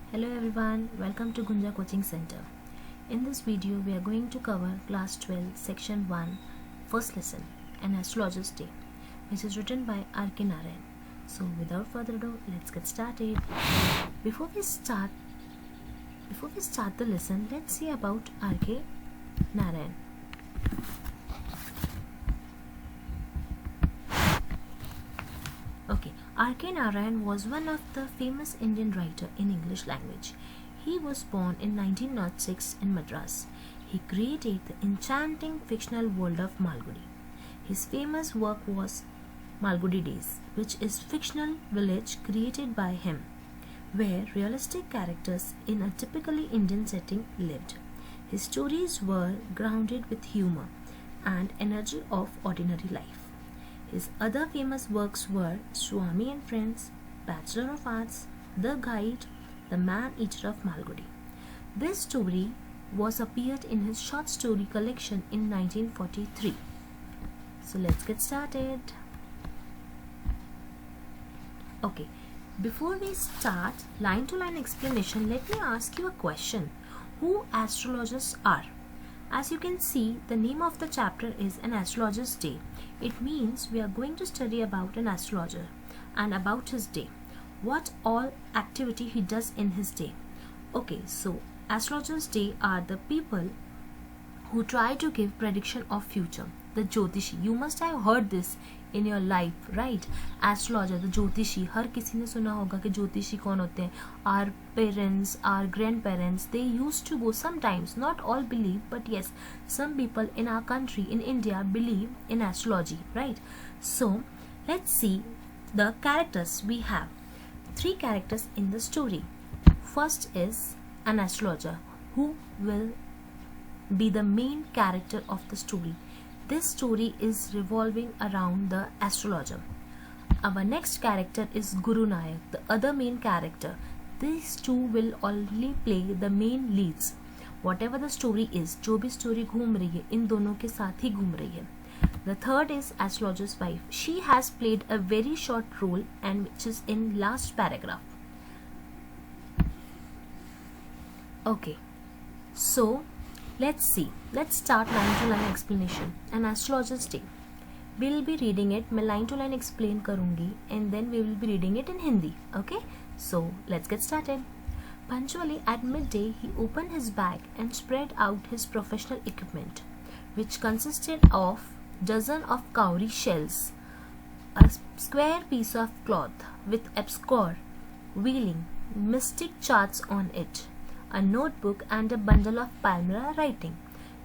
Hello everyone, welcome to Gunja Coaching Center. In this video, we are going to cover Class 12, Section 1, First Lesson, An Astrologer's Day, which is written by R.K. Narayan. So, without further ado, let's get started. Before we start the lesson, let's see about R.K. Narayan. Okay, R.K. Narayan was one of the famous Indian writer in English language. He was born in 1906 in Madras. He created the enchanting fictional world of Malgudi. His famous work was Malgudi Days, which is fictional village created by him, where realistic characters in a typically Indian setting lived. His stories were grounded with humor and energy of ordinary life. His other famous works were Swami and Friends, Bachelor of Arts, The Guide, The Man-Eater of Malgudi. This story was appeared in his short story collection in 1943. So let's get started. Okay, before we start line-to-line explanation, let me ask you a question. Who astrologers are? As you can see, the name of the chapter is An Astrologer's Day. It means we are going to study about an astrologer and about his day. What all activity he does in his day. Okay, so Astrologer's Day are the people who try to give prediction of future. The Jyotishi. You must have heard this in your life, right? Astrologer, the Jyotishi. हर किसी ने सुना होगा कि ज्योतिषी कौन होते हैं. Our parents, our grandparents, they used to go sometimes. Not all believe, but yes, some people in our country, in India, believe in astrology, right? So let's see the characters we have. 3 characters in the story. First is an astrologer who will be the main character of the story. This story is revolving around the astrologer. Our next character is Guru Nayak, the other main character. These two will only play the main leads. Whatever the story is, जो भी story घूम रही है, इन दोनों के साथ ही घूम रही है. The third is astrologer's wife. She has played a very short role and which is in last paragraph. Okay, so let's see. Let's start line-to-line explanation. An Astrologer's Day. We'll be reading it. मैं line-to-line explain करूँगी and then we will be reading it in Hindi. Okay? So let's get started. Punctually at midday, he opened his bag and spread out his professional equipment, which consisted of dozen of cowrie shells, a square piece of cloth with obscure wheeling mystic charts on it, a notebook and a bundle of palmyra writing.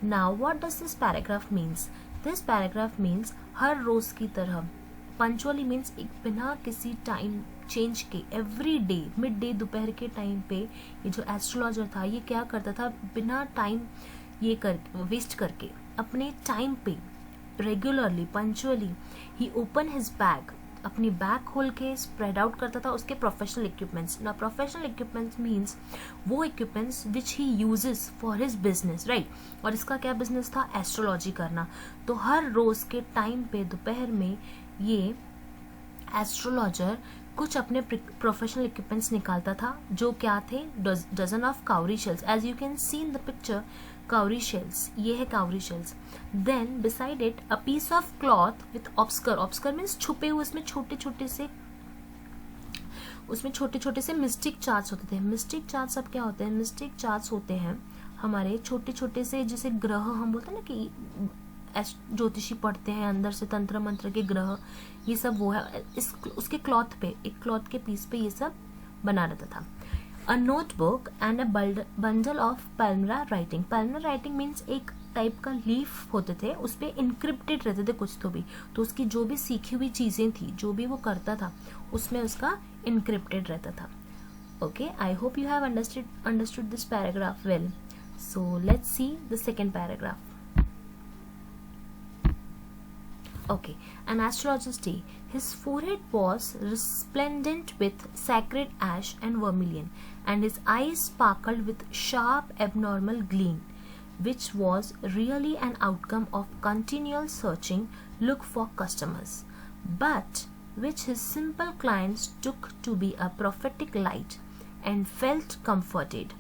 Now what does this paragraph means? This paragraph means हर रोज की तरह. Punctually means एक बिना किसी time change के every day mid day दोपहर के time पे ये जो एस्ट्रोलॉजर था ये क्या करता था, बिना टाइम ये कर वेस्ट करके अपने टाइम पे रेगुलरली पंचुअली ही ओपन हिज बैग, अपनी बैग खोल के स्प्रेड आउट करता था उसके प्रोफेशनल इक्विपमेंट्स. ना प्रोफेशनल इक्विपमेंट्स मीन्स वो equipments which he uses for his business, right? और इसका क्या बिजनेस था? एस्ट्रोलॉजी करना. तो हर रोज के टाइम पे दोपहर में ये एस्ट्रोलॉजर कुछ अपने प्रोफेशनल इक्विपमेंट्स निकालता था, जो क्या थे? Dozen of cowrie shells. As you can see in the picture, cowrie shells, ये है cowrie shells. Then beside it a piece of cloth with obscure. Obscure means छुपे हुए, उसमें छोटे छोटे से मिस्टिक चार्ट्स होते थे. मिस्टिक चार्ट्स अब क्या होते हैं? मिस्टिक चार्ट्स होते हैं हमारे छोटे छोटे से, जैसे ग्रह हम बोलते हैं ना कि ज्योतिषी पढ़ते हैं अंदर से तंत्र मंत्र के ग्रह, ये सब वो है. उसके क्लॉथ पे, एक क्लॉथ के पीस पे ये सब बना रहता था. A notebook and a bundle of palmyra writing. Palmyra writing means एक टाइप का लीफ होते थे, उस पर इनक्रिप्टेड रहते थे कुछ तो उसकी जो भी सीखी हुई चीज़ें थी, जो भी वो करता था उसमें उसका इनक्रिप्टेड रहता था. Okay, I hope you have understood this paragraph well. So let's see the second paragraph. Okay, an astrologer's day. His forehead was resplendent with sacred ash and vermilion, and his eyes sparkled with sharp abnormal gleam, which was really an outcome of continual searching look for customers, but which his simple clients took to be a prophetic light and felt comforted.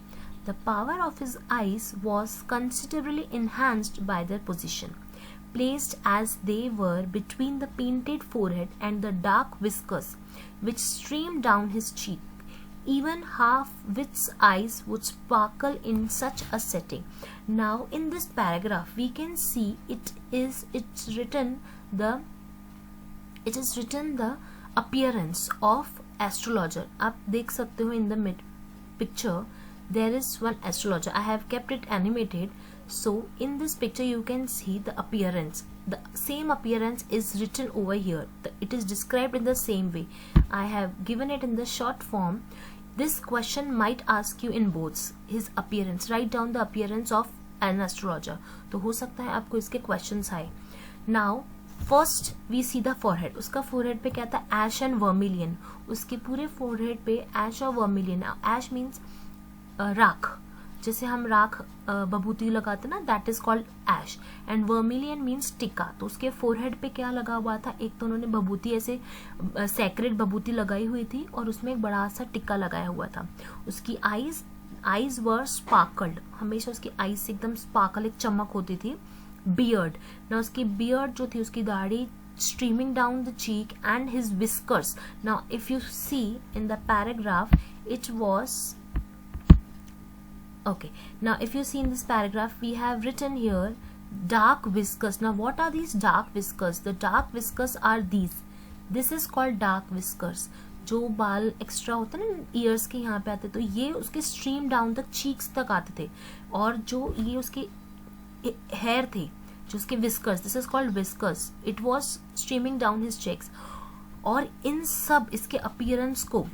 The power of his eyes was considerably enhanced by their position, placed as they were between the painted forehead and the dark whiskers which streamed down his cheek. Even half-wit's eyes would sparkle in such a setting. Now in this paragraph we can see it's written the appearance of astrologer. आप देख सकते हो in the picture there is one astrologer. I have kept it animated, so in this picture you can see the appearance. The same appearance is written over here. It is described in the same way. I have given it in the short form. This question might ask you in both. His appearance. Write down the appearance of an astrologer. तो हो सकता है आपको इसके questions आए. Now first we see the forehead. उसका forehead पे क्या था? Ash and vermilion. उसके पूरे forehead पे ash और vermilion. Ash means राख. जैसे हम राख बभूति लगाते ना, that is called ash. And vermilion means tikka. तो उसके फोरहेड पे क्या लगा हुआ था? एक तो उन्होंने बभूति ऐसे सेक्रेट बभूति लगाई हुई थी और उसमें एक बड़ा सा टिक्का लगाया हुआ था. उसकी आईज वर स्पार्कल्ड. हमेशा उसकी आईज से एकदम स्पार्कल, एक चमक होती थी. बियर्ड ना, उसकी बियर्ड जो थी, उसकी दाढ़ी streaming down the cheek, and his whiskers. Now if you see in the paragraph, it was okay. Now if you see in this paragraph, we have written here dark whiskers. Now what are these dark whiskers? The dark whiskers are these. This is called dark whiskers. जो बाल extra होते हैं ना years के यहाँ पे आते, तो ये उसके स्ट्रीम डाउन तक, चीक्स तक आते थे. और जो ये उसके हेयर थे, जो उसके whiskers, this is called whiskers, it was streaming down his cheeks. और इन सब इसके अपीयरेंस को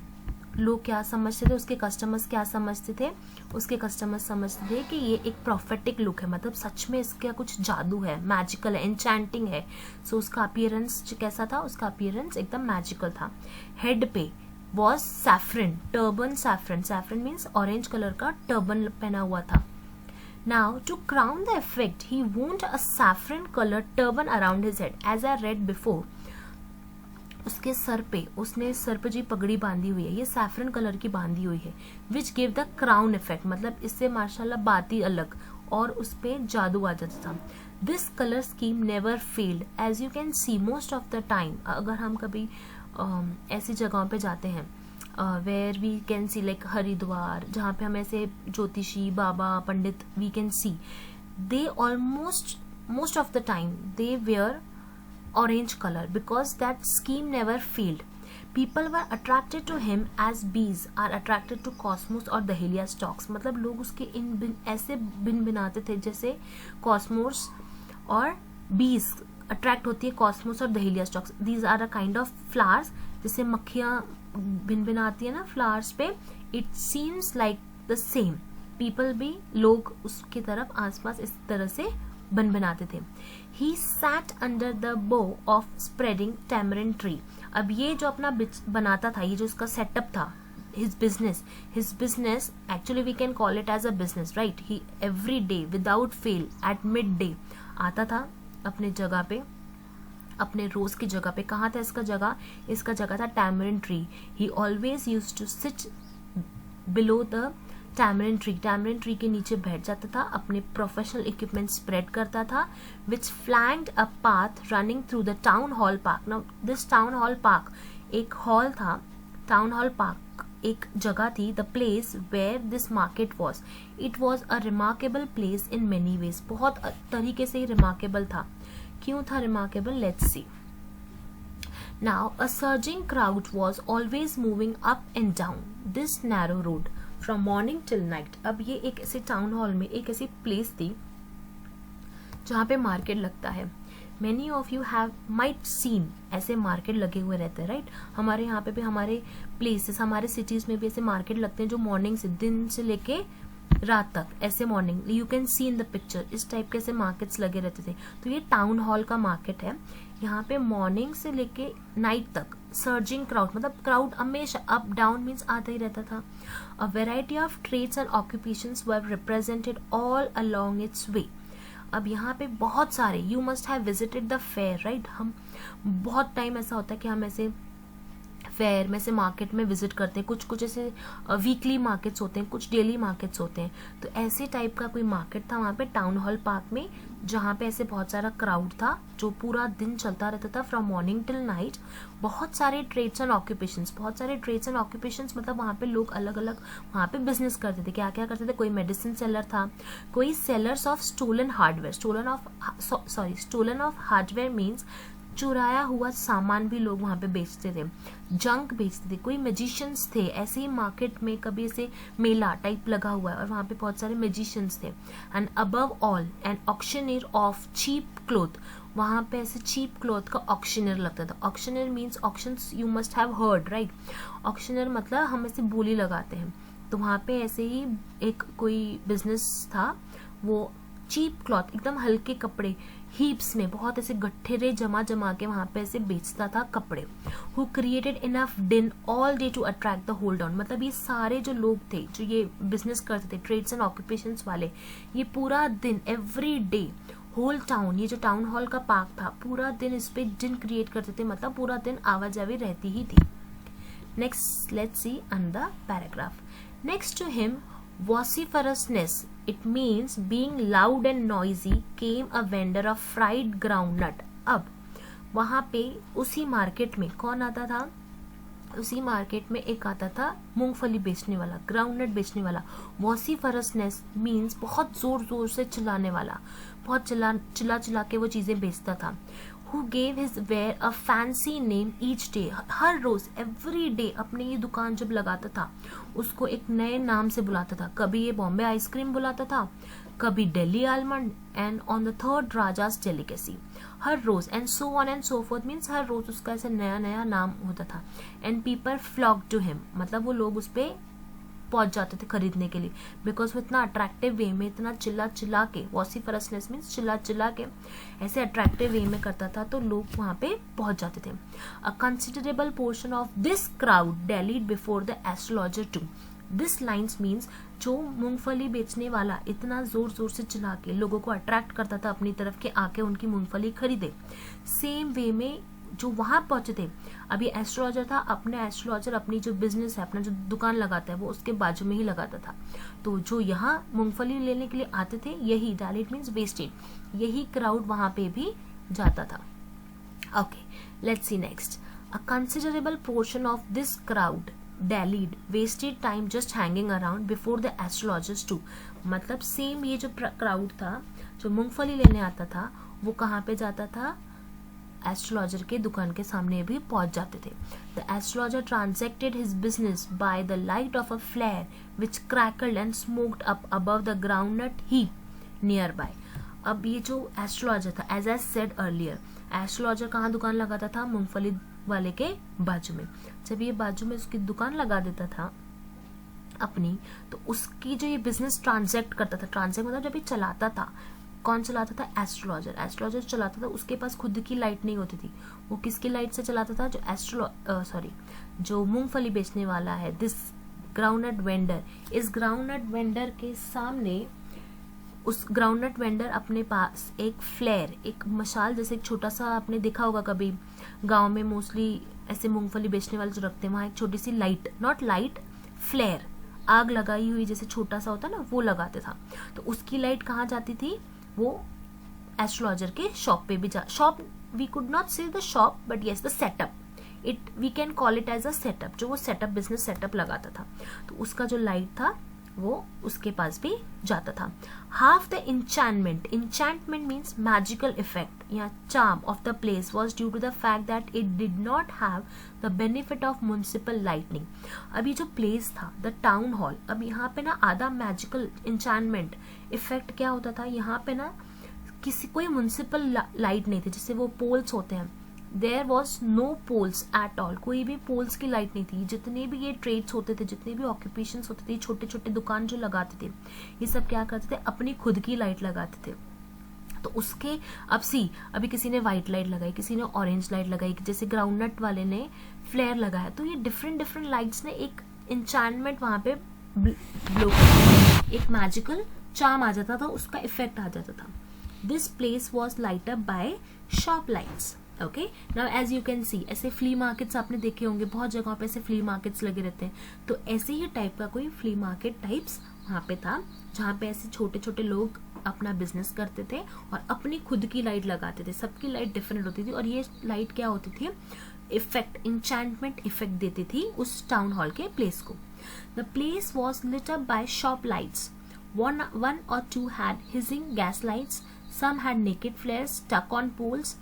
लोग क्या समझते थे? उसके कस्टमर्स क्या समझते थे? उसके कस्टमर्स समझते थे कि ये एक प्रोफेटिक लुक है, मतलब सच में इसका कुछ जादू है, मैजिकल है, एन्चैंटिंग है. सो उसका अपीयरेंस कैसा था? उसका अपीयरेंस एकदम मैजिकल था. हेड पे was saffron, turban saffron. Saffron means orange colour का टर्बन पहना हुआ था. Now to crown the effect, he wore a saffron colored turban around his head, as I read before. उसके सर पे, उसने सर पे जो पगड़ी बांधी हुई है, ये सैफरन कलर की बांधी हुई है, which give the crown effect. मतलब इससे माशाल्लाह बात ही अलग, और उस पे जादू आ जाता था. This colour scheme never failed, as you can see most of the time. अगर हम कभी ऐसी जगहों पे जाते हैं where we can see, like Haridwar, जहाँ पे हम ऐसे ज्योतिषी बाबा pandit we can see, they almost most of the time they were orange color because that scheme never failed. People were attracted to him as bees are attracted to cosmos or dahlia stalks. मतलब लोग उसके ऐसे बिन बनाते थे जैसे Cosmos और बीज attract होती है कॉस्मोस और dahlia stocks. These are a kind of flowers, जैसे मक्खियाँ बिन बनाती है ना फ्लावर्स पे. It seems like the same. People भी, लोग उसकी तरफ आसपास इस तरह से बन बनाते थे. He sat under the bow of spreading tamarind tree. अब ये जो अपना बनाता था, ये जो उसका सेटअप था, his business actually we can call it as a business, right? He every day without fail at midday आता था अपने जगह पे, अपने रोज की जगह पे. कहाँ था इसका जगह था tamarind tree. He always used to sit below the tamarind tree के नीचे बैठ जाता था, अपने प्रोफेशनल इक्विपमेंट स्प्रेड करता था, which flanked a path running through the town hall park. Now this town hall park एक हॉल था, टाउन हॉल पार्क एक जगह थी, the place where this market was. It was a remarkable place in many ways. बहुत तरीके से remarkable था. क्यों था remarkable? Let's see. Now a surging crowd was always moving up and down this narrow road from morning till night. अब ये एक ऐसे टाउन हॉल में एक ऐसी प्लेस थी जहाँ पे मार्केट लगता है. Many of you have might seen ऐसे मार्केट लगे हुए रहते हैं, राइट? हमारे यहाँ पे भी, हमारे प्लेसेस, हमारे सिटीज में भी ऐसे मार्केट लगते हैं जो मॉर्निंग से, दिन से लेके रात तक, ऐसे morning you can see in the picture. इस टाइप के ऐसे मार्केट्स लगे रहते थे. तो ये टाउन हॉल का मार्केट है. यहाँ पे मॉर्निंग से लेके नाइट तक सर्जिंग क्राउड, मतलब क्राउड हमेशा अप डाउन मीन्स आता ही रहता था. A variety of trades and occupations were represented all along its way. अब यहाँ पे बहुत सारे, you must have visited the fair, right? हम बहुत टाइम ऐसा होता है कि हम ऐसे फेयर में ऐसे मार्केट में विजिट करते हैं, कुछ ऐसे वीकली मार्केट्स होते हैं, कुछ डेली मार्केट्स होते हैं। तो ऐसे टाइप का कोई मार्केट था वहाँ पे टाउन हॉल पार्क में, जहाँ पे ऐसे बहुत सारा क्राउड था जो पूरा दिन चलता रहता था फ्रॉम मॉर्निंग टिल नाइट। बहुत सारे ट्रेड्स एंड ऑक्यूपेशंस, मतलब वहाँ पे लोग अलग अलग वहाँ पे बिजनेस करते थे। क्या क्या करते थे, कोई मेडिसिन सेलर था, कोई sellers of stolen hardware, stolen of hardware means चुराया हुआ सामान भी लोग वहाँ पे बेचते थे, जंक बेचते थे, कोई मैजिशियंस थे। ऐसे ही मार्केट में कभी ऐसे मेला टाइप लगा हुआ है और वहाँ पे बहुत सारे मैजिशियंस थे। And above all an auctioneer of cheap cloth, वहाँ पे ऐसे चीप क्लॉथ का ऑक्शनर लगता था। Auctioneer means auctions you must have heard, right. Auctioneer मतलब हम ऐसे बोली लगाते हैं। तो वहाँ पे ऐसे ही एक कोई बिजनेस था, वो चीप क्लॉथ एकदम हल्के कपड़े हीप्स में बहुत ऐसे गठेरे जमा जमा के वहाँ पे ऐसे बेचता था कपड़े। Who created enough din all day to attract the whole town, मतलब ये सारे जो लोग थे जो ये बिजनेस करते थे, ट्रेड्स एंड ऑक्यूपेशंस वाले, ये पूरा दिन एवरी डे होल टाउन, ये जो टाउन हॉल का पार्क था, पूरा दिन इस पे दिन क्रिएट करते थे, मतलब पूरा दिन आवाजाही रहती ही थी। Next let's see another paragraph. Next to him, vociferousness, it means being loud and noisy, came a vendor of fried groundnut. अब वहाँ पे उसी मार्केट में कौन आता था, उसी मार्केट में एक आता था मूंगफली बेचने वाला, ग्राउंडनट बेचने वाला। वॉसिफरसनेस मीन्स बहुत जोर जोर से चिल्लाने वाला, बहुत चिल्ला के वो चीजें बेचता था। Who gave his wear a fancy name each day, her rose every day अपने ये दुकान जब लगाता था उसको एक नए नाम से बुलाता था। कभी ये बॉम्बे आइसक्रीम बुलाता था, कभी Delhi almond, and on the third Raja's delicacy, हर रोज, and so on and so forth means हर रोज उसका ऐसा नया नया नाम होता था। And people flock to him, मतलब वो लोग उस पे पहुंच जाते थे खरीदने के लिए, बिकॉज वो इतना अट्रैक्टिव वे में, इतना चिल्ला के, वॉसिफरसनेस मीन्स चिल्ला के ऐसे अट्रैक्टिव वे में करता था, तो लोग वहां पे पहुंच जाते थे। A considerable portion of this crowd dallied before the astrologer too, this lines means जो मूंगफली बेचने वाला इतना जोर जोर से चिल्ला के लोगों को अट्रैक्ट करता था अपनी तरफ के आके उनकी मूंगफली खरीदे, सेम वे में जो वहां पहुंचे थे। अभी एस्ट्रोलॉजर था, एस्ट्रोलॉजर अपनी जो बिजनेस है, अपना जो दुकान लगाता है वो उसके बाजू में ही लगाता था। तो जो यहाँ मूंगफली लेने के लिए आते थे, यही डायलेट मीन्स वेस्टेड, यही क्राउड वहां पे भी जाता था। Okay, let's see next. A considerable portion of this crowd dallied wasted time just hanging around before the astrologers too, मतलब सेम ये जो क्राउड था जो मूंगफली लेने आता था वो कहाँ पे जाता था, एस्ट्रोलॉजर के दुकान के सामने भी पहुंच जाते थे। The astrologer transacted his business by the light of a flare which crackled and smoked up above the groundnut heap nearby. अब ये जो एस्ट्रोलॉजर था, as I said earlier, astrologer कहाँ दुकान लगाता था, मूंगफली वाले के बाजू में। जब ये बाजू में उसकी दुकान लगा देता था अपनी, तो उसकी जो ये बिजनेस ट्रांजेक्ट करता था, ट्रांजेक्ट मतलब जब ये चलाता था, कौन चलाता था, एस्ट्रोलॉजर चलाता था। उसके पास खुद की लाइट नहीं होती थी, वो किसकी लाइट से चलाता था, जो मूंगफली बेचने वाला है, दिस ग्राउंडनट वेंडर। इस ग्राउंडनट वेंडर के सामने उस ग्राउंडनट वेंडर अपने पास एक फ्लेयर, एक मशाल जैसे एक छोटा सा, आपने देखा होगा कभी गांव में मोस्टली ऐसे मूंगफली बेचने वाले जो रखते हैं, वहां एक छोटी सी लाइट, नॉट लाइट, फ्लेयर, आग लगाई हुई जैसे छोटा सा होता है ना, वो लगाते था। तो उसकी लाइट कहाँ जाती थी, वो एस्ट्रोलॉजर के शॉप पे भी shop, we could not say the shop but yes the setup, it we can call it as a setup, जो वो सेटअप बिजनेस सेटअप लगाता था, तो उसका जो लाइट था वो उसके पास भी जाता था। Half the enchantment means magical effect या charm of the place was due to the fact that it did not have the benefit of municipal lighting. अभी जो प्लेस था द टाउन हॉल, अब यहाँ पे ना आधा मैजिकल इंचैंटमेंट इफेक्ट क्या होता था, यहाँ पे ना कोई म्युनिसिपल लाइट नहीं थी, जैसे वो पोल्स होते हैं, there was no poles at all, कोई भी पोल्स की लाइट नहीं थी। जितने भी ये ट्रेड्स होते थे, जितने भी ऑक्यूपेशन होते थे, छोटे छोटे दुकान जो लगाते थे, ये सब क्या करते थे, अपनी खुद की लाइट लगाते थे। तो उसके अभी किसी ने व्हाइट लाइट लगाई, किसी ने ऑरेंज लाइट लगाई, जैसे ग्राउंडनट वाले ने फ्लेयर लगाया, तो ये डिफरेंट लाइट्स ने एक इंचैंटमेंट वहां पे ब्लो, एक मैजिकल चार्म आ जाता था, उसका इफेक्ट आ जाता था। This place was light up by shop lights. Okay, now as you can see, ऐसे फ्ली मार्केट्स आपने देखे होंगे, बहुत जगहों पे ऐसे फ्ली मार्केट्स लगे रहते हैं, तो ऐसे ही टाइप का कोई फ्ली मार्केट टाइप्स वहाँ पे था, जहाँ पे ऐसे छोटे छोटे लोग अपना बिजनेस करते थे और अपनी खुद की लाइट लगाते थे। सबकी लाइट डिफरेंट होती थी और ये लाइट क्या होती थी, इफेक्ट, इंचैंटमेंट इफेक्ट देती थी उस टाउन हॉल के प्लेस को। The place was lit up by shop lights, one or two had hissing gas lights, some had naked flares stuck on poles,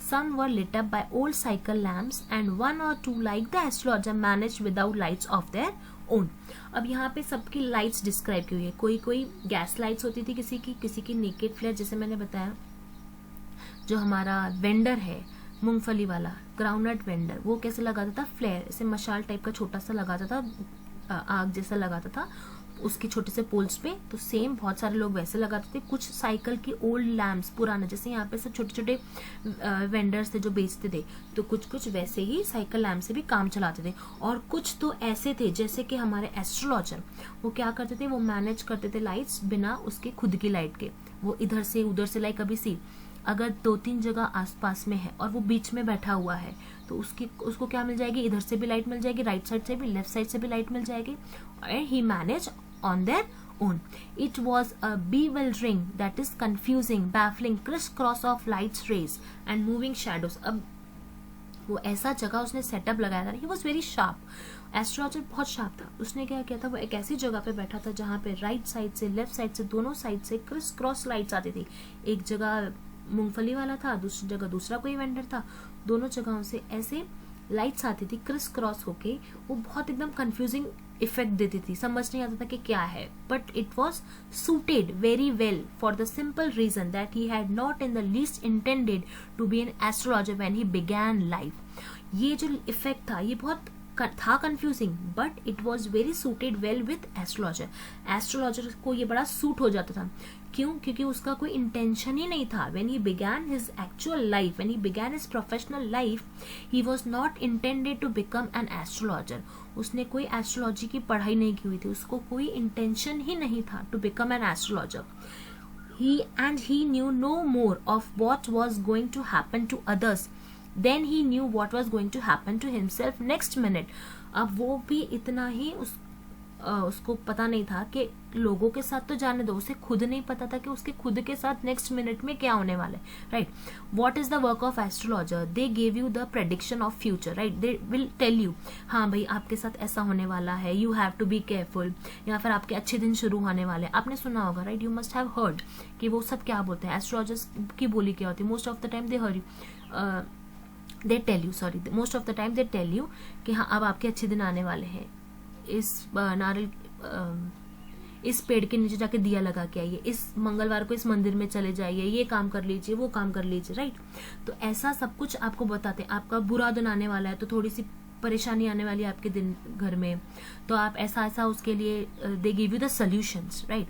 some were lit up by old cycle lamps, and one or two, like the astrologer, managed without lights of their own. अब यहाँ पे सबकी lights describe की हुई है, कोई कोई gas lights होती थी किसी की नेकेड फ्लेयर, जैसे मैंने बताया जो हमारा वेंडर है मूंगफली वाला ग्राउंडनट वेंडर, वो कैसे लगाता था, फ्लेयर ऐसे मशाल टाइप का छोटा सा लगाता था, आग जैसा लगाता था उसके छोटे से पोल्स पे, तो सेम बहुत सारे लोग वैसे लगाते थे। कुछ साइकिल की ओल्ड लैम्प्स पुराने, जैसे यहाँ पे सब छोटे छोटे वेंडर्स थे जो बेचते थे, तो कुछ वैसे ही साइकिल लैम्प से भी काम चलाते थे। और कुछ तो ऐसे थे जैसे कि हमारे एस्ट्रोलॉजर, वो क्या करते थे, वो मैनेज करते थे लाइट्स बिना उसके खुद की लाइट के। वो इधर से उधर से, लाइक अभी सी अगर 2-3 जगह आसपास में है और वो बीच में बैठा हुआ है, तो उसको क्या मिल जाएगी, इधर से भी लाइट मिल जाएगी, राइट साइड से भी, लेफ्ट साइड से भी लाइट मिल जाएगी, and he manage on their own. It was a bewildering, that is confusing, baffling crisscross of lights, rays and moving shadows. अब वो ऐसा जगह उसने सेटअप लगाया था, ही वॉज वेरी शार्प। एस्ट्रोलॉजर बहुत शार्प था। उसने क्या किया था, वो एक ऐसी जगह पे बैठा था जहाँ पे राइट साइड से, लेफ्ट साइड से, दोनों साइड से क्रिस क्रॉस लाइट्स आती थी। एक जगह मूंगफली वाला था, दूसरी जगह दूसरा कोई वेंडर था, दोनों जगहों से ऐसे लाइट्स आती थी क्रिस क्रॉस होके। वो बहुत एकदम कंफ्यूजिंग इफेक्ट देती थी, समझ नहीं आता था कि क्या है, but it was suited very well for the simple reason that he had not in the least intended to be an astrologer when he began life. ये जो इफेक्ट था ये बहुत था confusing, but it was very suited well with astrologer. Astrologer को ये बड़ा suit हो जाता था। क्यों? क्योंकि उसका कोई इंटेंशन ही नहीं था। When he began his actual life, when he began his professional life, he was not intended to become an astrologer. उसने कोई एस्ट्रोलॉजी की पढ़ाई नहीं की हुई थी, उसको कोई इंटेंशन ही नहीं था to become an astrologer. He knew no more of what was going to happen to others then he knew what was going to happen to himself next minute. अब वो भी इतना ही उसको पता नहीं था कि लोगों के साथ तो जाने दो, उसे खुद नहीं पता था कि उसके खुद के साथ नेक्स्ट मिनट में क्या होने वाला है, right. What is the work of astrologer? They give you the prediction of future, right. They will tell you, हाँ भाई आपके साथ ऐसा होने वाला है, you have to be careful, या फिर आपके अच्छे दिन शुरू होने वाले। आपने सुना होगा, right, you must have heard कि वो सब क्या बोलते हैं, एस्ट्रोलॉजर्स की बोली क्या होती है। Most of the time they her you, they tell you, sorry, most of the time they tell you कि हाँ अब आपके अच्छे दिन आने वाले हैं, इस नारियल इस पेड़ के नीचे जाके दिया लगा के आइए, इस मंगलवार को इस मंदिर में चले जाइए, ये काम कर लीजिए, वो काम कर लीजिए, राइट। तो ऐसा सब कुछ आपको बताते हैं। आपका बुरा दिन आने वाला है तो थोड़ी सी परेशानी आने वाली है आपके दिन घर में, तो आप ऐसा उसके लिए दे give you the solutions, right.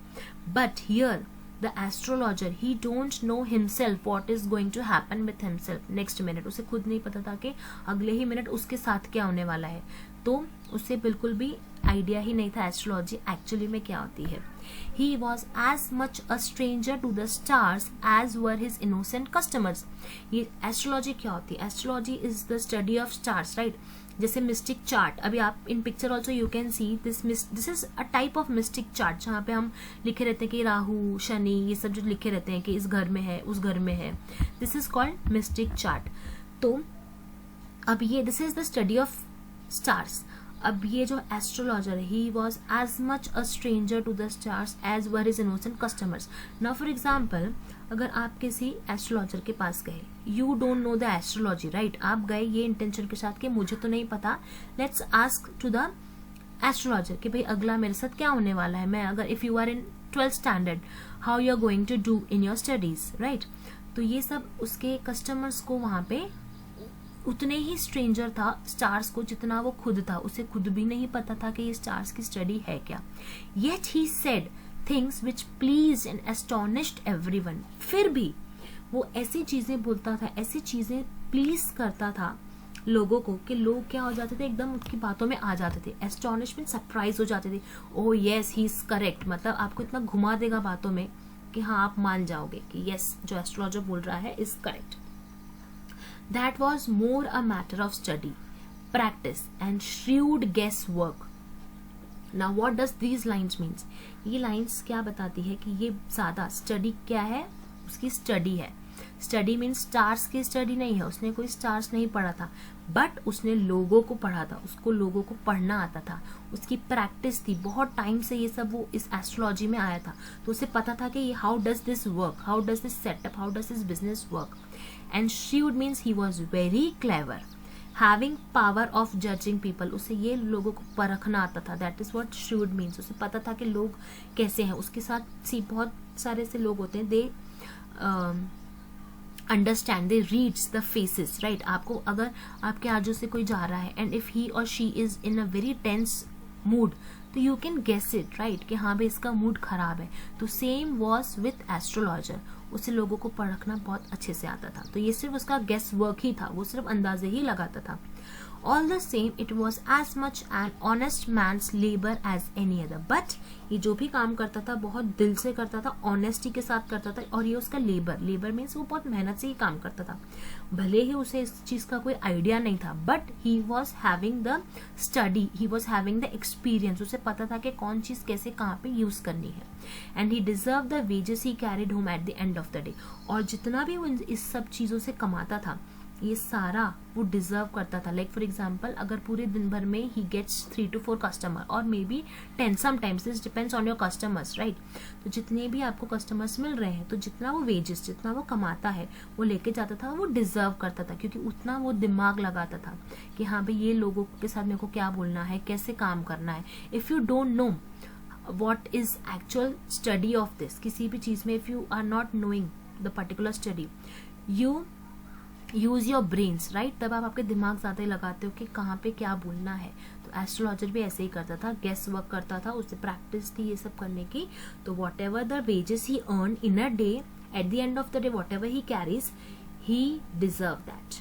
But here the astrologer, he don't know himself what is going to happen with himself next minute. उसे खुद नहीं पता था कि अगले ही मिनट उसके साथ क्या होने वाला है, तो उसे बिल्कुल भी आइडिया ही नहीं था एस्ट्रोलॉजी एक्चुअली में क्या होती है। He was as much a stranger to the stars as were his innocent customers. ये एस्ट्रोलॉजी क्या होती है? Astrology is the study of stars, right? जैसे मिस्टिक चार्ट, अभी आप इन picture also you can see this is a type of mistake chart, जहाँ पे हम लिखे रहते हैं कि राहु शनि ये सब जो लिखे रहते हैं कि इस घर में है उस घर में है, this is called mystic chart. तो अब ये this is the study of stars. अब ये जो एस्ट्रोलॉजर है, he was as much a stranger to the stars as were his innocent customers. Now for example, अगर आप किसी एस्ट्रोलॉजर के पास गए, you don't know the astrology, right, आप गए ये इंटेंशन के साथ कि मुझे तो नहीं पता, let's ask to the astrologer कि भाई अगला मेरे साथ क्या होने वाला है। मैं अगर if you are in 12th standard, how you are going to do in your studies, right. तो ये सब उसके कस्टमर्स को वहां पे उतने ही स्ट्रेंजर था स्टार्स को जितना वो खुद था। उसे खुद भी नहीं पता था कि ये स्टार्स की स्टडी है क्या। Yet he said things which pleased and astonished everyone. फिर भी वो ऐसी चीजें बोलता था, ऐसी चीजें प्लीज करता था लोगों को कि लोग क्या हो जाते थे, एकदम उसकी बातों में आ जाते थे। एस्टोनिशमेंट, सरप्राइज हो जाते थे। Oh yes he is correct, मतलब आपको इतना घुमा देगा बातों में कि हाँ आप मान जाओगे कि यस जो एस्ट्रोलॉजर बोल रहा है is correct. That was more a matter of study, practice and shrewd guess work. Now what does these lines means? ये लाइन्स क्या बताती है कि ये ज्यादा स्टडी क्या है, उसकी स्टडी है. स्टडी मीन्स स्टार्स की स्टडी नहीं है, उसने कोई स्टार्स नहीं पढ़ा था, बट उसने लोगों को पढ़ा था, उसको लोगों को पढ़ना आता था, उसकी प्रैक्टिस थी, बहुत टाइम से ये सब वो इस एस्ट्रोलॉजी में आया था, तो उसे पता था कि how does this work, how does this setup, how does this business work. And shrewd means he was very clever, having power of judging people. उसे ये लोगों को परखना आता था. That is what shrewd means. उसे पता था कि लोग कैसे हैं. उसके साथ सी बहुत सारे से लोग होते हैं, they understand, they reads the faces, right. आपको अगर आपके आजू से कोई जा रहा है एंड इफ ही और she is in a very tense mood, तो you can guess it, right, कि हाँ भाई इसका मूड खराब है. तो सेम वॉज विथ एस्ट्रोलॉजर. उसे लोगों को परखना बहुत अच्छे से आता था. तो ये सिर्फ उसका गेस वर्क ही था, वो सिर्फ अंदाजे ही लगाता था. All the same, it was as much an honest man's labor as any other. But ये जो भी काम करता था बहुत दिल से करता था, ऑनेस्टी के साथ करता था. और ये उसका लेबर मीन्स वो बहुत मेहनत से ही काम करता था. भले ही उसे इस चीज का कोई आइडिया नहीं था, but he was having the study, he was having the experience. उसे पता था कि कौन चीज कैसे कहाँ पे यूज करनी है. And he deserve the wages he carried home at the end of the day. और जितना भी वो इस सब चीजों से कमाता था, ये सारा वो डिजर्व करता था. लाइक फॉर एग्जाम्पल, अगर पूरे दिन भर में ही गेट्स 3 to 4 कस्टमर और may be 10, sometimes this depends on your customers, right. तो जितने भी आपको कस्टमर्स मिल रहे हैं, तो जितना वो वेजेस, जितना वो कमाता है, वो लेके जाता था, वो डिजर्व करता था, क्योंकि उतना वो दिमाग लगाता था कि हाँ भाई ये लोगों के साथ मेरे को क्या बोलना है, कैसे काम करना है. If you don't no what is actual study of this, किसी भी चीज में if you are not knowing the particular study, you use your brains, right. तब आप आपके दिमाग ज्यादा ही लगाते हो कि कहाँ पे क्या बोलना है. तो एस्ट्रोलॉजर भी ऐसे ही करता था, गेस वर्क करता था, उससे प्रैक्टिस थी ये सब करने की. तो what ever the wages he earn in a day, at the end of the day what ever he carries, he deserve that.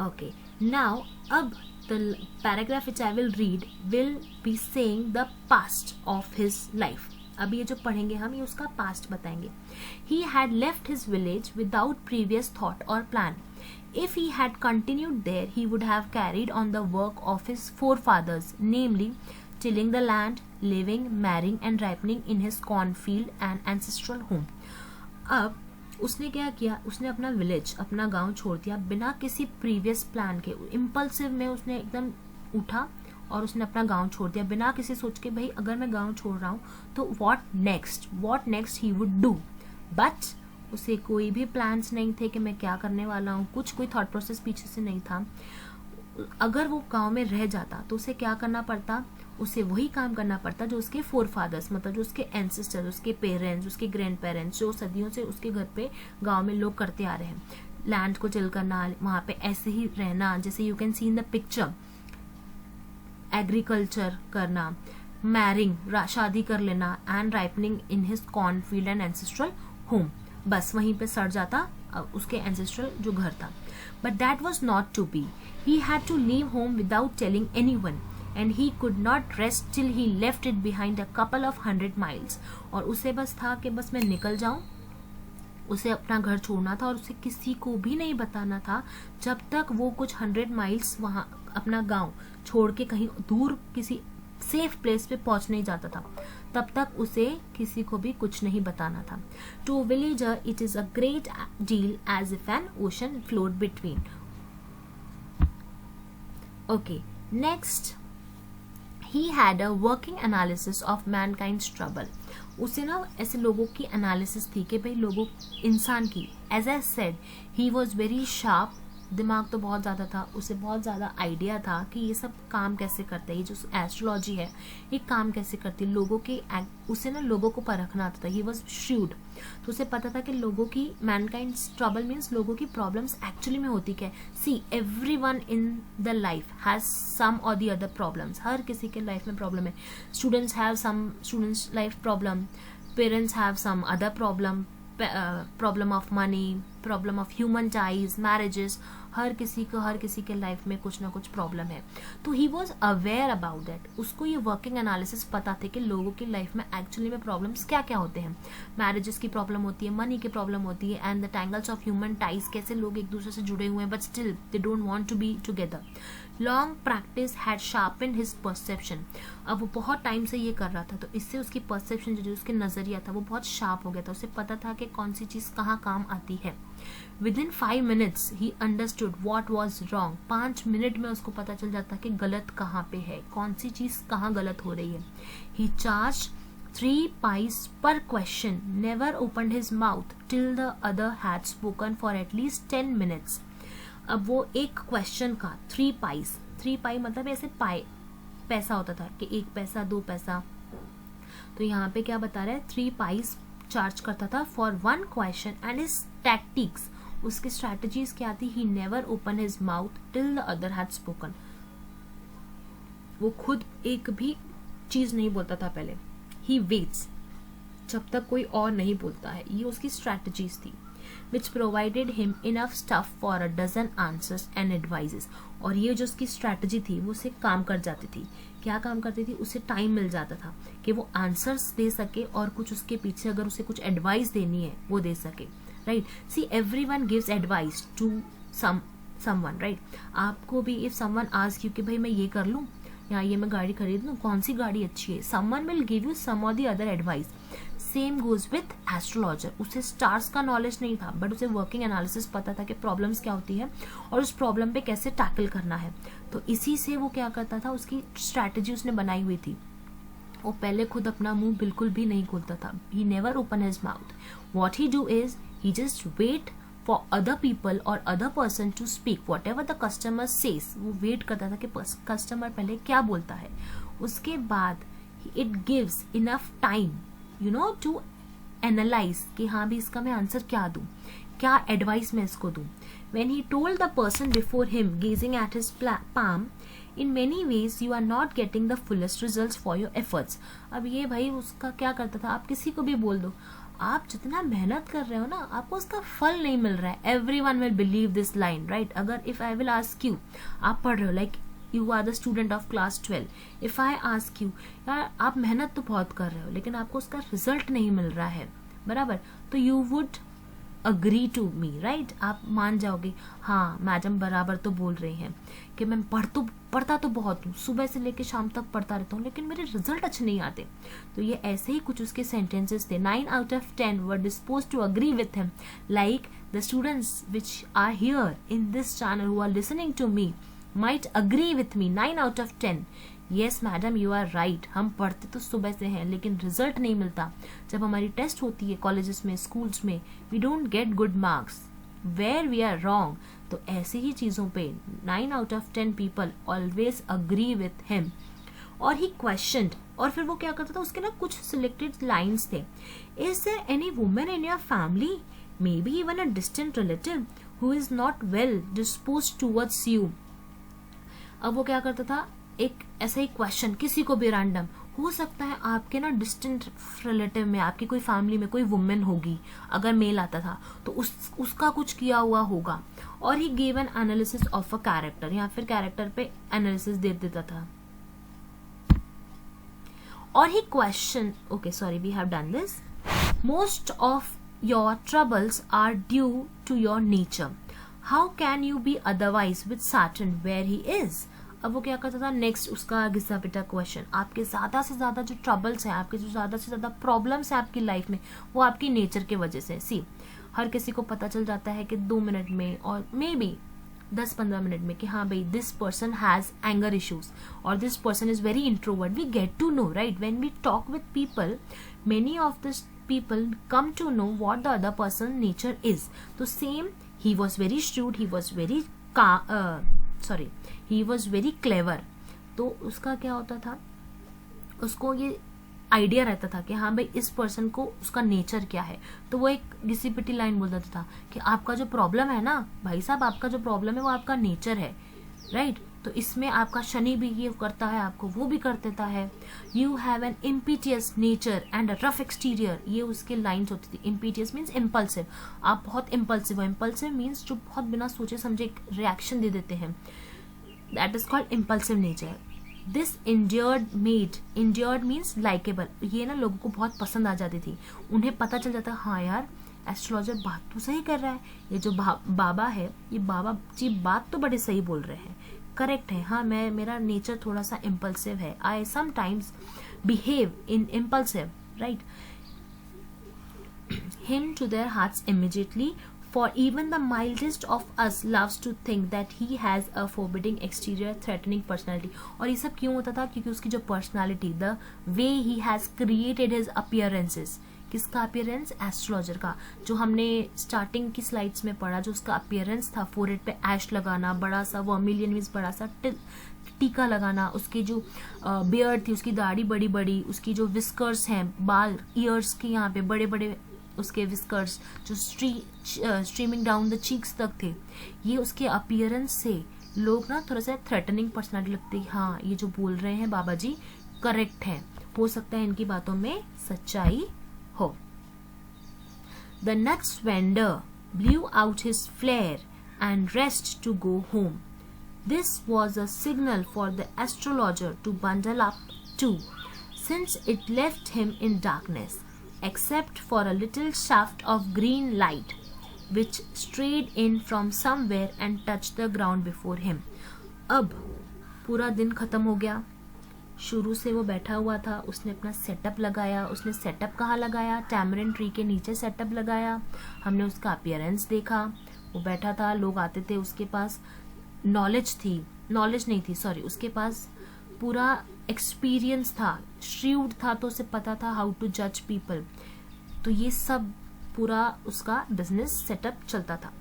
Okay, now अब the paragraph which I will read will be saying the past of his life. अब ये जो पढ़ेंगे हम, ये उसका past बताएंगे. He had left his village without previous thought or plan. If he had continued there, he would have carried on the work of his forefathers, namely tilling the land, living, marrying and ripening in his cornfield and ancestral home. अब उसने क्या किया, उसने अपना village, अपना गांव छोड़ दिया बिना किसी प्रीवियस प्लान के. इम्पल्सिव में उसने एकदम उठा और उसने अपना गांव छोड़ दिया बिना किसी सोच के, भाई अगर मैं गांव छोड़ रहा हूँ तो what next he would do. But उसे कोई भी प्लान्स नहीं थे कि मैं क्या करने वाला हूँ, कोई थॉट प्रोसेस पीछे से नहीं था. अगर वो गांव में रह जाता तो उसे क्या करना पड़ता, उसे वही काम करना पड़ता जो उसके फोरफादर्स, मतलब जो उसके एंसेस्टर्स, उसके पेरेंट्स, उसके ग्रैंड पेरेंट्स, जो सदियों से उसके घर पे गांव में लोग करते आ रहे हैं. लैंड को चिल करना, वहां पे ऐसे ही रहना, जैसे you can see in the picture, agriculture करना, मैरिंग, शादी कर लेना, and ripening in his cornfield and ancestral home. बस वहीं पे सड़ जाता उसके एंसेस्ट्रल जो घर था. But that was not to be. He had to leave home without telling anyone, and he could not rest till he left it behind a couple of 100 miles. और उसे बस था कि बस मैं निकल जाऊं, उसे अपना घर छोड़ना था और उसे किसी को भी नहीं बताना था जब तक वो कुछ 100 माइल्स वहां अपना गांव छोड़ के कहीं दूर किसी सेफ प्लेस पे पहुंच नहीं जाता था, तब तक उसे किसी को भी कुछ नहीं बताना था. To villager it is a great deal as if an ocean float between. Okay, next, he had a working analysis of mankind's trouble. उसे ना ऐसे लोगों की एनालिसिस थी कि भाई लोगों, इंसान की, as I said he was very sharp. दिमाग तो बहुत ज़्यादा था, उसे बहुत ज़्यादा आइडिया था कि ये सब काम कैसे करता है, ये जो एस्ट्रोलॉजी है ये काम कैसे करती है, लोगों के, उसे ना लोगों को परखना आता था. He was shrewd. तो उसे पता था कि लोगों की, मैनकाइंड्स ट्रबल मीन्स लोगों की प्रॉब्लम्स एक्चुअली में होती क्या है. See, everyone in the life has some और द अदर प्रॉब्लम्स. हर किसी के लाइफ में प्रॉब्लम है. Students have some students life problem, parents have some other problem, problem of money, problem of human ties, marriages, हर किसी के life में कुछ ना कुछ प्रॉब्लम है. तो he was aware about that. उसको ये वर्किंग एनालिसिस पता थे कि लोगों की लाइफ में एक्चुअली में प्रॉब्लम्स क्या क्या होते हैं. मैरिजेस की प्रॉब्लम होती है, मनी की प्रॉब्लम होती है, and the tangles of human ties, कैसे लोग एक दूसरे से जुड़े हुए हैं but still they don't want to be together. Long practice had sharpen his perception. अब वो बहुत टाइम से ये कर रहा था, तो इससे उसकी परसेप्शन जो उसके नजरिया था वो बहुत शार्प हो गया था. उसे पता था कि कौन सी चीज कहाँ काम आती है. Within 5 minutes he understood what was wrong. 5 minute में उसको पता चल जाता कि गलत कहाँ पे है, कौन सी चीज कहाँ गलत हो रही है. ही charge 3 pies per question, never opened his mouth till the other had spoken for at least 10 minutes. अब वो एक क्वेश्चन का 3 pies, 3 पाई मतलब ऐसे पाई पैसा होता था कि 1 पैसा 2 पैसा. तो यहाँ पे क्या बता रहा है, 3 pies चार्ज करता था for 1 question. And his tactics, उसकी स्ट्रैटेजीज क्या थी, ही never open his mouth till the other had spoken. वो खुद एक भी चीज नहीं बोलता था पहले. ही वेट्स, जब तक कोई और नहीं बोलता है. ये उसकी स्ट्रैटेजीज थी which provided him enough stuff for a dozen answers and advices. और ये जो उसकी स्ट्रैटेजी थी वो उसे काम कर जाती थी. क्या काम करती थी, उसे टाइम मिल जाता था कि वो आंसर्स दे सके और कुछ उसके पीछे अगर उसे कुछ एडवाइस देनी है वो दे सके. Right, see everyone gives advice to someone. Right, आपको भी इफ समवन आस्क यू कि भाई मैं ये कर लूँ या ये मैं गाड़ी खरीद लूँ, कौन सी गाड़ी अच्छी है, someone will give you some और the other advice. Same goes with astrologer. उसे स्टार्स का नॉलेज नहीं था बट उसे वर्किंग एनालिसिस पता था कि प्रॉब्लम्स क्या होती है और उस प्रॉब्लम पे कैसे टैकल करना है. तो इसी से वो क्या करता था, उसकी स्ट्रैटेजी उसने बनाई हुई थी. वो पहले खुद अपना मुंह बिल्कुल भी नहीं खोलता था. He never open his mouth. What he do is he just wait for other people और other person to speak whatever the customer says. वो वेट करता था कि कस्टमर पहले क्या बोलता है, उसके बाद it gives enough time to analyze कि हाँ भी इसका मैं आंसर क्या दूं, क्या एडवाइस मैं इसको दूं. When he told the person before him, gazing at his palm, in many ways you are not getting the fullest results for your efforts. अब ये भाई उसका क्या करता था, आप किसी को भी बोल दो आप जितना मेहनत कर रहे हो ना आपको उसका फल नहीं मिल रहा है. Everyone will believe this line, right? अगर if I will ask you, आप पढ़ रहे हो like you are the student of class 12. If I ask you, यार आप मेहनत तो बहुत कर रहे हो लेकिन आपको उसका रिजल्ट नहीं मिल रहा है, बराबर, तो you would agree to me, right. आप मान जाओगे हाँ मैडम बराबर तो बोल रही हैं कि मैं पढ़ता तो बहुत हूँ, सुबह से लेकर शाम तक पढ़ता रहता हूँ लेकिन मेरे रिजल्ट अच्छे नहीं आते. तो ये ऐसे ही कुछ उसके सेंटेंसेस थे. 9 out of 10 were dispose to agree with him. Like the students which are here in this channel who are listening to me might agree with me. 9 out of 10. Yes madam, you are right. हम पढ़ते तो सुबह से हैं लेकिन result नहीं मिलता. जब हमारी टेस्ट होती है कॉलेजेस में, स्कूल्स में, we don't get good marks. Where we are wrong. तो ऐसी ही चीज़ों पे 9 out of 10 people always agree with him. और he questioned. और फिर वो क्या करता था, उसके ना कुछ selected lines थे. Is there any woman in your family, maybe even a distant relative, who is not well disposed towards you? अब वो क्या करता था, एक ऐसा ही क्वेश्चन किसी को भी रैंडम, हो सकता है आपके ना डिस्टेंट रिलेटिव में आपकी कोई फैमिली में कोई वुमेन होगी, अगर मेल आता था तो उसका कुछ किया हुआ होगा. और he give an analysis of a character, या फिर कैरेक्टर पे एनालिसिस दे देता था. और he question, okay sorry we have done this. Most of your troubles are due to your nature. How can you be otherwise with Saturn where he is. अब वो क्या करता था, नेक्स्ट उसका घिसा पिटा क्वेश्चन, आपके ज्यादा से ज्यादा जो ट्रबल्स हैं, आपके जो ज्यादा से ज्यादा प्रॉब्लम्स हैं आपकी लाइफ में, वो आपकी नेचर की वजह से. सी हर किसी को पता चल जाता है कि 2 मिनट में और मे बी 10-15 मिनट में कि हाँ भाई this person has anger issues और this person is very introvert. We get to know, right, when we talk with people, many of this people come to know what the other person's nature is. So same, he was very shrewd, he was very clever. तो उसका क्या होता था, उसको ये idea रहता था कि हाँ भाई इस पर्सन को उसका नेचर क्या है. तो वो एक घिसी पिटी लाइन बोल देता था कि आपका जो प्रॉब्लम है ना भाई साहब, आपका जो प्रॉब्लम है वो आपका नेचर है, राइट. तो इसमें आपका शनि भी ये करता है, आपको वो भी कर देता है. You have an impetuous nature and a rough exterior, ये उसके लाइन्स होती थी. इम्पीटियस मीन्स इम्पल्सिव, आप बहुत इम्पल्सिव हो. इम्पल्सिव मीन्स जो बहुत बिना सोचे समझे एक रिएक्शन दे देते हैं, that is called impulsive nature. This endured means likeable, ये ना लोगों को बहुत पसंद आ जाती थी. उन्हें पता चल जाता हाँ यार एस्ट्रोलॉजर बात तो सही कर रहा है, ये जो बाबा है, ये बाबा जी बात तो बड़े सही बोल रहे हैं, करेक्ट है. हाँ, मेरा नेचर थोड़ा सा इम्पल्सिव है, I sometimes behave in impulsive, right. Him to their hearts immediately, for even the mildest of us loves to think that he has a forbidding exterior, threatening personality. और ये सब क्यों होता था? क्योंकि उसकी जो personality, the way he has created his appearances, किसका अपीयरेंस? एस्ट्रोलॉजर का. जो हमने स्टार्टिंग की स्लाइड्स में पढ़ा, जो उसका अपीयरेंस था, फोरहेड पे ऐश लगाना, बड़ा सा वर्मिलियन मीन्स बड़ा सा टीका लगाना, उसकी जो बियर्ड थी, उसकी दाढ़ी बड़ी बड़ी, उसकी जो विस्कर्स हैं, बाल ईयर्स के यहाँ पे बड़े बड़े उसके विस्कर्स जो स्ट्रीमिंग डाउन द चीक्स तक थे, ये उसके अपीयरेंस से लोग ना थोड़ा सा थ्रेटनिंग पर्सनालिटी लगती है. हाँ, ये जो बोल रहे हैं बाबा जी करेक्ट है, हो सकता है इनकी बातों में सच्चाई हो. The nuts vendor blew out his flare and rest to go home. This was a signal for the astrologer to bundle up too, since it left him in darkness, except for a little shaft of green light which strayed in from somewhere and touched the ground before him. अब पूरा दिन खत्म हो गया. शुरू से वो बैठा हुआ था, उसने अपना सेटअप लगाया. उसने सेटअप कहाँ लगाया? टैमरिन ट्री के नीचे सेटअप लगाया. हमने उसका अपीयरेंस देखा, वो बैठा था, लोग आते थे उसके पास. नॉलेज नहीं थी, सॉरी, उसके पास पूरा एक्सपीरियंस था, श्रीउड था, तो उसे पता था हाउ टू जज पीपल. तो ये सब पूरा उसका बिजनेस सेटअप चलता था.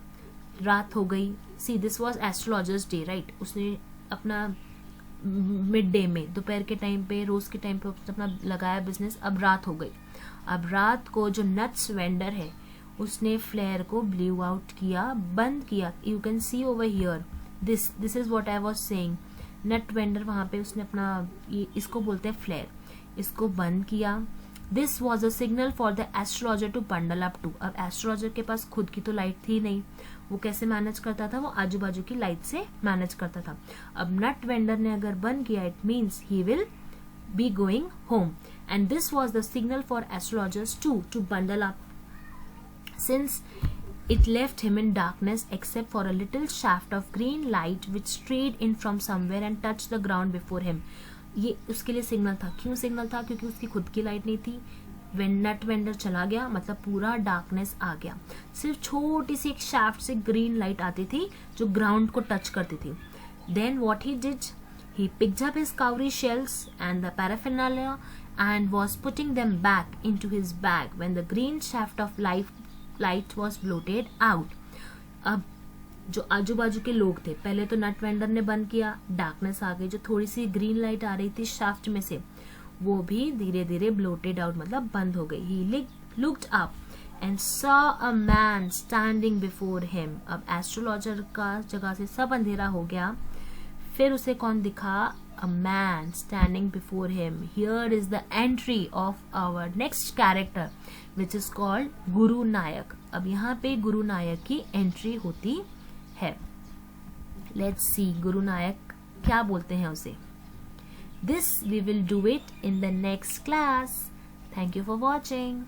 रात हो गई. See, this was astrologer's day, right. उसने अपना मिड डे में, दोपहर के टाइम पे, रोज के टाइम पे उसने अपना लगाया बिजनेस. अब रात हो गई. अब रात को जो नट्स वेंडर है उसने फ्लेयर को ब्लू आउट किया, बंद किया. You can see over here, this is what I was saying. Nut vendor वहां पे उसने अपना, ये इसको बोलते हैं फ्लेयर, इसको बंद किया. This was a signal for the astrologer to bundle up to. अब एस्ट्रोलॉजर के पास खुद की तो लाइट थी नहीं, वो कैसे मैनेज करता था? वो आजू बाजू की लाइट से मैनेज करता था. अब नट वेंडर ने अगर बंद किया, it means he will be going home, and this was the signal for astrologers to bundle up, since it left him in darkness except for a little shaft of green light which strayed in from somewhere and touched the ground before him. ये उसके लिए signal था. क्यों signal था? क्योंकि उसकी खुद की लाइट नहीं थी. नट वेंडर चला गया मतलब पूरा डार्कनेस आ गया. सिर्फ छोटी सी एक शाफ्ट से ग्रीन लाइट आती थी जो ग्राउंड को टच करती थी. Then what he did, he picked up his cowrie shells and the paraphernalia and was putting them back into his bag when the green shaft of light was blotted out. अब जो आजू बाजू के लोग थे, पहले तो नट वेंडर ने बंद किया, डार्कनेस आ गई, जो थोड़ी सी ग्रीन लाइट आ रही थी शाफ्ट में से वो भी धीरे धीरे ब्लोटेड आउट मतलब बंद हो गई. He looked up and saw a man standing before him. अब एस्ट्रोलॉजर का जगह से सब अंधेरा हो गया. फिर उसे कौन दिखा? A man standing before him. Here is the entry of our next character, which is called गुरु नायक. अब यहाँ पे गुरु नायक की एंट्री होती है. Let's see गुरु नायक क्या बोलते हैं उसे. This we will do it in the next class. Thank you for watching.